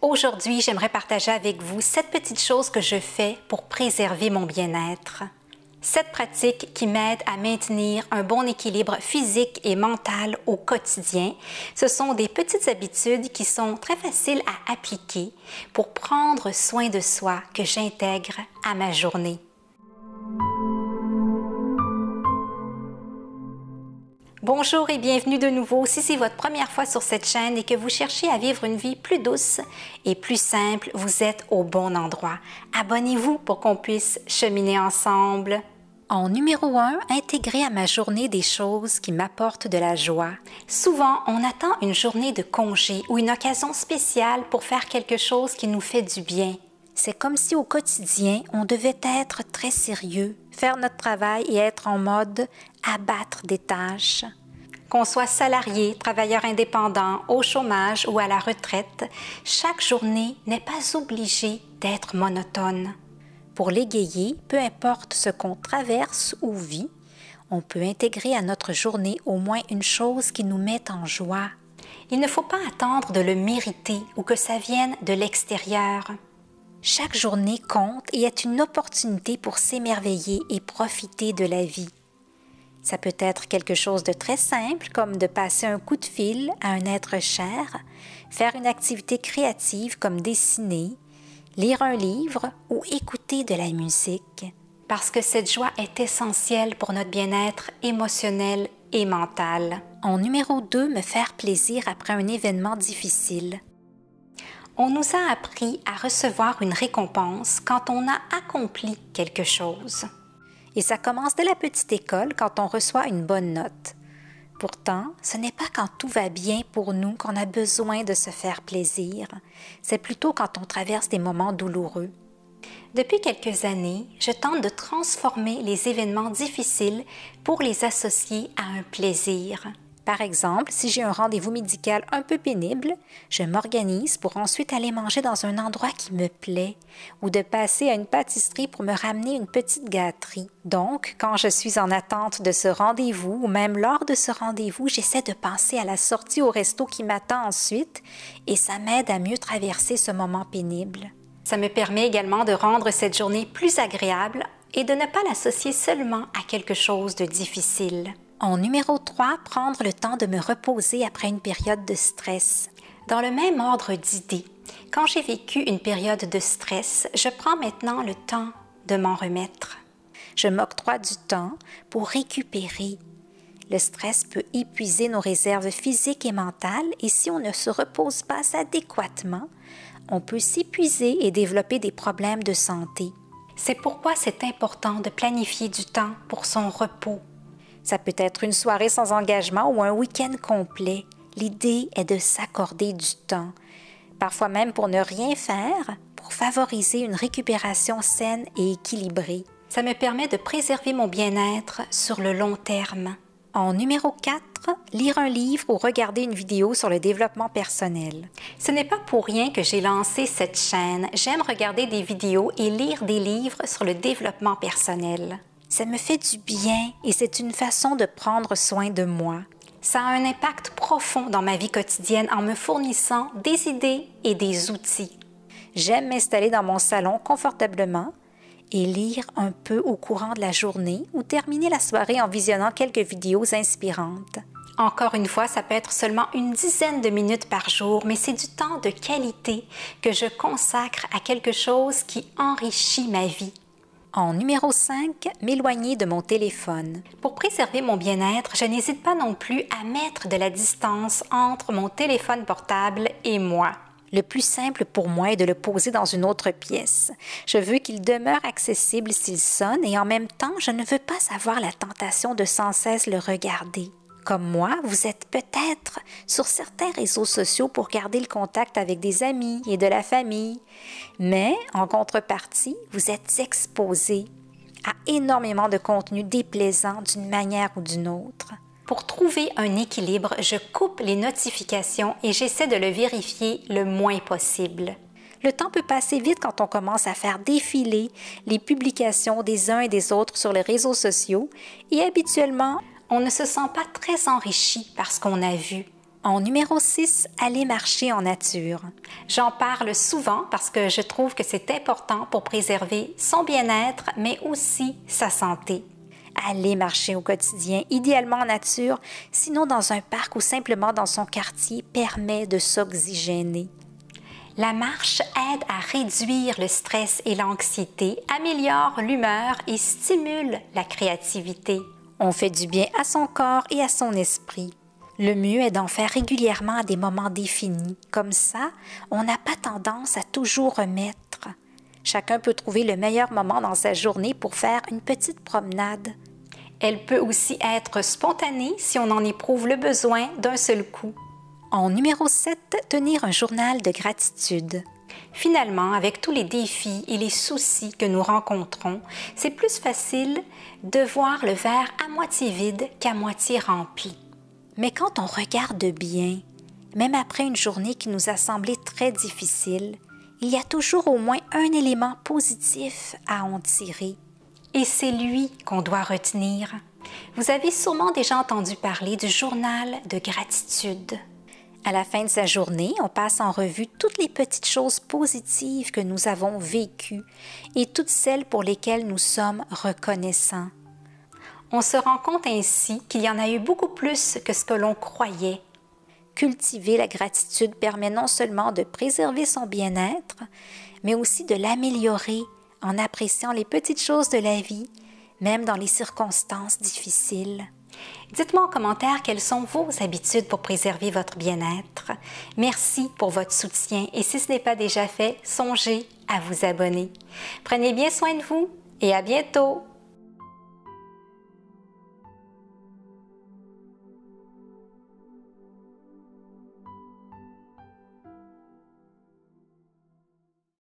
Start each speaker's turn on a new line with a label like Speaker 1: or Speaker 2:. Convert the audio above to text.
Speaker 1: Aujourd'hui, j'aimerais partager avec vous 7 petites choses que je fais pour préserver mon bien-être. 7 pratiques qui m'aident à maintenir un bon équilibre physique et mental au quotidien. Ce sont des petites habitudes qui sont très faciles à appliquer pour prendre soin de soi que j'intègre à ma journée. Bonjour et bienvenue de nouveau. Si c'est votre première fois sur cette chaîne et que vous cherchez à vivre une vie plus douce et plus simple, vous êtes au bon endroit. Abonnez-vous pour qu'on puisse cheminer ensemble. En numéro 1, intégrer à ma journée des choses qui m'apportent de la joie. Souvent, on attend une journée de congé ou une occasion spéciale pour faire quelque chose qui nous fait du bien. C'est comme si au quotidien, on devait être très sérieux, faire notre travail et être en mode abattre des tâches. Qu'on soit salarié, travailleur indépendant, au chômage ou à la retraite, chaque journée n'est pas obligée d'être monotone. Pour l'égayer, peu importe ce qu'on traverse ou vit, on peut intégrer à notre journée au moins une chose qui nous met en joie. Il ne faut pas attendre de le mériter ou que ça vienne de l'extérieur. Chaque journée compte et est une opportunité pour s'émerveiller et profiter de la vie. Ça peut être quelque chose de très simple comme de passer un coup de fil à un être cher, faire une activité créative comme dessiner, lire un livre ou écouter de la musique. Parce que cette joie est essentielle pour notre bien-être émotionnel et mental. En numéro 2, me faire plaisir après un événement difficile. On nous a appris à recevoir une récompense quand on a accompli quelque chose. Et ça commence dès la petite école quand on reçoit une bonne note. Pourtant, ce n'est pas quand tout va bien pour nous qu'on a besoin de se faire plaisir. C'est plutôt quand on traverse des moments douloureux. Depuis quelques années, je tente de transformer les événements difficiles pour les associer à un plaisir. Par exemple, si j'ai un rendez-vous médical un peu pénible, je m'organise pour ensuite aller manger dans un endroit qui me plaît ou de passer à une pâtisserie pour me ramener une petite gâterie. Donc, quand je suis en attente de ce rendez-vous ou même lors de ce rendez-vous, j'essaie de penser à la sortie au resto qui m'attend ensuite et ça m'aide à mieux traverser ce moment pénible. Ça me permet également de rendre cette journée plus agréable et de ne pas l'associer seulement à quelque chose de difficile. En numéro 3, prendre le temps de me reposer après une période de stress. Dans le même ordre d'idées, quand j'ai vécu une période de stress, je prends maintenant le temps de m'en remettre. Je m'octroie du temps pour récupérer. Le stress peut épuiser nos réserves physiques et mentales et si on ne se repose pas adéquatement, on peut s'épuiser et développer des problèmes de santé. C'est pourquoi c'est important de planifier du temps pour son repos. Ça peut être une soirée sans engagement ou un week-end complet. L'idée est de s'accorder du temps, parfois même pour ne rien faire, pour favoriser une récupération saine et équilibrée. Ça me permet de préserver mon bien-être sur le long terme. En numéro 4, lire un livre ou regarder une vidéo sur le développement personnel. Ce n'est pas pour rien que j'ai lancé cette chaîne. J'aime regarder des vidéos et lire des livres sur le développement personnel. Ça me fait du bien et c'est une façon de prendre soin de moi. Ça a un impact profond dans ma vie quotidienne en me fournissant des idées et des outils. J'aime m'installer dans mon salon confortablement et lire un peu au courant de la journée ou terminer la soirée en visionnant quelques vidéos inspirantes. Encore une fois, ça peut être seulement une dizaine de minutes par jour, mais c'est du temps de qualité que je consacre à quelque chose qui enrichit ma vie. En numéro 5, m'éloigner de mon téléphone. Pour préserver mon bien-être, je n'hésite pas non plus à mettre de la distance entre mon téléphone portable et moi. Le plus simple pour moi est de le poser dans une autre pièce. Je veux qu'il demeure accessible s'il sonne et en même temps, je ne veux pas avoir la tentation de sans cesse le regarder. Comme moi, vous êtes peut-être sur certains réseaux sociaux pour garder le contact avec des amis et de la famille. Mais, en contrepartie, vous êtes exposé à énormément de contenu déplaisant d'une manière ou d'une autre. Pour trouver un équilibre, je coupe les notifications et j'essaie de le vérifier le moins possible. Le temps peut passer vite quand on commence à faire défiler les publications des uns et des autres sur les réseaux sociaux et habituellement, on ne se sent pas très enrichi par ce qu'on a vu. En numéro 6, aller marcher en nature. J'en parle souvent parce que je trouve que c'est important pour préserver son bien-être, mais aussi sa santé. Aller marcher au quotidien, idéalement en nature, sinon dans un parc ou simplement dans son quartier, permet de s'oxygéner. La marche aide à réduire le stress et l'anxiété, améliore l'humeur et stimule la créativité. On fait du bien à son corps et à son esprit. Le mieux est d'en faire régulièrement à des moments définis. Comme ça, on n'a pas tendance à toujours remettre. Chacun peut trouver le meilleur moment dans sa journée pour faire une petite promenade. Elle peut aussi être spontanée si on en éprouve le besoin d'un seul coup. En numéro 7, tenir un journal de gratitude. Finalement, avec tous les défis et les soucis que nous rencontrons, c'est plus facile de voir le verre à moitié vide qu'à moitié rempli. Mais quand on regarde bien, même après une journée qui nous a semblé très difficile, il y a toujours au moins un élément positif à en tirer. Et c'est lui qu'on doit retenir. Vous avez sûrement déjà entendu parler du journal de gratitude. À la fin de sa journée, on passe en revue toutes les petites choses positives que nous avons vécues et toutes celles pour lesquelles nous sommes reconnaissants. On se rend compte ainsi qu'il y en a eu beaucoup plus que ce que l'on croyait. Cultiver la gratitude permet non seulement de préserver son bien-être, mais aussi de l'améliorer en appréciant les petites choses de la vie, même dans les circonstances difficiles. Dites-moi en commentaire quelles sont vos habitudes pour préserver votre bien-être. Merci pour votre soutien et si ce n'est pas déjà fait, songez à vous abonner. Prenez bien soin de vous et à bientôt!